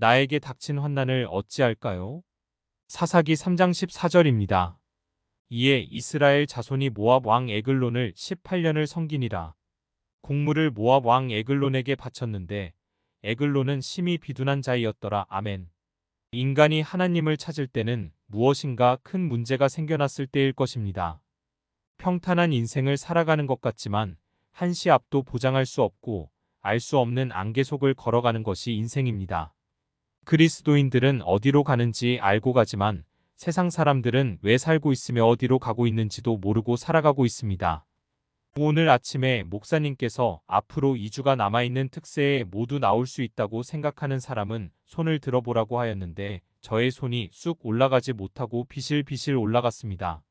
나에게 닥친 환난을 어찌할까요? 사사기 3장 14절입니다. 이에 이스라엘 자손이 모압 왕 에글론을 18년을 섬기니라. 곡물을 모압 왕 에글론에게 바쳤는데 에글론은 심히 비둔한 자이었더라. 아멘. 인간이 하나님을 찾을 때는 무엇인가 큰 문제가 생겨났을 때일 것입니다. 평탄한 인생을 살아가는 것 같지만 한시 앞도 보장할 수 없고 알 수 없는 안개 속을 걸어가는 것이 인생입니다. 그리스도인들은 어디로 가는지 알고 가지만 세상 사람들은 왜 살고 있으며 어디로 가고 있는지도 모르고 살아가고 있습니다. 오늘 아침에 목사님께서 앞으로 2주가 남아있는 특세에 모두 나올 수 있다고 생각하는 사람은 손을 들어보라고 하였는데 저의 손이 쑥 올라가지 못하고 비실비실 올라갔습니다.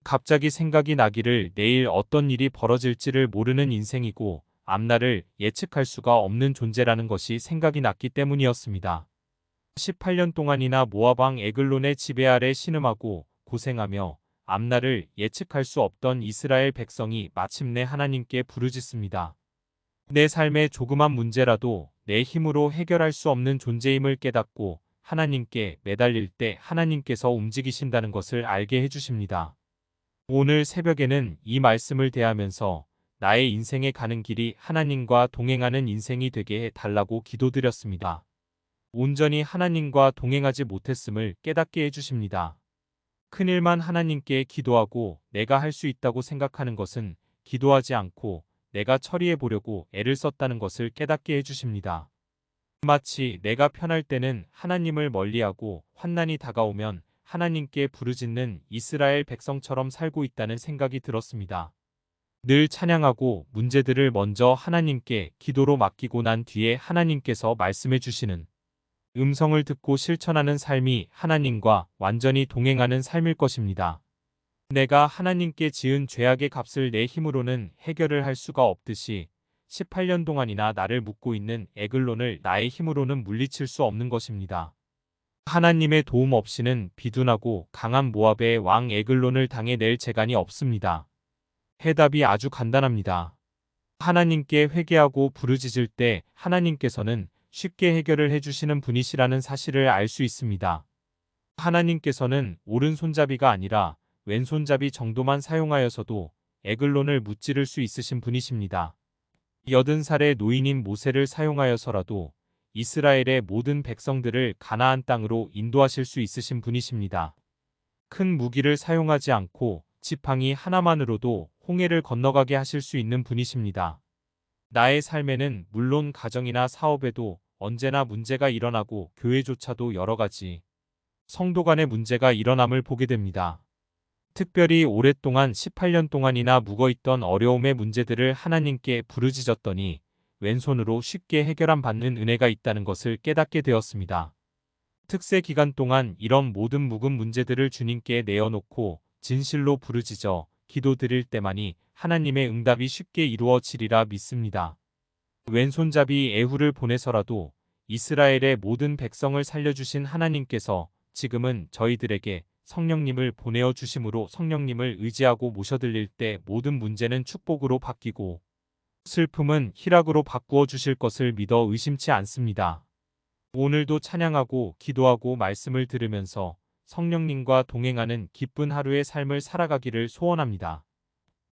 갑자기 생각이 나기를 내일 어떤 일이 벌어질지를 모르는 인생이고 앞날을 예측할 수가 없는 존재라는 것이 생각이 났기 때문이었습니다. 18년 동안이나 모압 왕 에글론의 지배 아래 신음하고 고생하며 앞날을 예측할 수 없던 이스라엘 백성이 마침내 하나님께 부르짖습니다. 내 삶의 조그만 문제라도 내 힘으로 해결할 수 없는 존재임을 깨닫고 하나님께 매달릴 때 하나님께서 움직이신다는 것을 알게 해주십니다. 오늘 새벽에는 이 말씀을 대하면서 나의 인생에 가는 길이 하나님과 동행하는 인생이 되게 해달라고 기도드렸습니다. 온전히 하나님과 동행하지 못했음을 깨닫게 해주십니다. 큰일만 하나님께 기도하고 내가 할 수 있다고 생각하는 것은 기도하지 않고 내가 처리해 보려고 애를 썼다는 것을 깨닫게 해주십니다. 마치 내가 편할 때는 하나님을 멀리하고 환난이 다가오면 하나님께 부르짖는 이스라엘 백성처럼 살고 있다는 생각이 들었습니다. 늘 찬양하고 문제들을 먼저 하나님께 기도로 맡기고 난 뒤에 하나님께서 말씀해 주시는 음성을 듣고 실천하는 삶이 하나님과 완전히 동행하는 삶일 것입니다. 내가 하나님께 지은 죄악의 값을 내 힘으로는 해결을 할 수가 없듯이 18년 동안이나 나를 묶고 있는 에글론을 나의 힘으로는 물리칠 수 없는 것입니다. 하나님의 도움 없이는 비둔하고 강한 모압의 왕 에글론을 당해낼 재간이 없습니다. 해답이 아주 간단합니다. 하나님께 회개하고 부르짖을 때 하나님께서는 쉽게 해결을 해주시는 분이시라는 사실을 알 수 있습니다. 하나님께서는 오른손잡이가 아니라 왼손잡이 정도만 사용하여서도 에글론을 무찌를 수 있으신 분이십니다. 80살의 노인인 모세를 사용하여서라도 이스라엘의 모든 백성들을 가나안 땅으로 인도하실 수 있으신 분이십니다. 큰 무기를 사용하지 않고 지팡이 하나만으로도 홍해를 건너가게 하실 수 있는 분이십니다. 나의 삶에는 물론 가정이나 사업에도 언제나 문제가 일어나고 교회조차도 여러 가지 성도 간의 문제가 일어남을 보게 됩니다. 특별히 오랫동안 18년 동안이나 묵어있던 어려움의 문제들을 하나님께 부르짖었더니 왼손으로 쉽게 해결함 받는 은혜가 있다는 것을 깨닫게 되었습니다. 특세 기간 동안 이런 모든 묵은 문제들을 주님께 내어놓고 진실로 부르짖어 기도드릴 때만이 하나님의 응답이 쉽게 이루어지리라 믿습니다. 왼손잡이 에후를 보내서라도 이스라엘의 모든 백성을 살려주신 하나님께서 지금은 저희들에게 성령님을 보내어 주심으로 성령님을 의지하고 모셔드릴 때 모든 문제는 축복으로 바뀌고 슬픔은 희락으로 바꾸어 주실 것을 믿어 의심치 않습니다. 오늘도 찬양하고 기도하고 말씀을 들으면서 성령님과 동행하는 기쁜 하루의 삶을 살아가기를 소원합니다.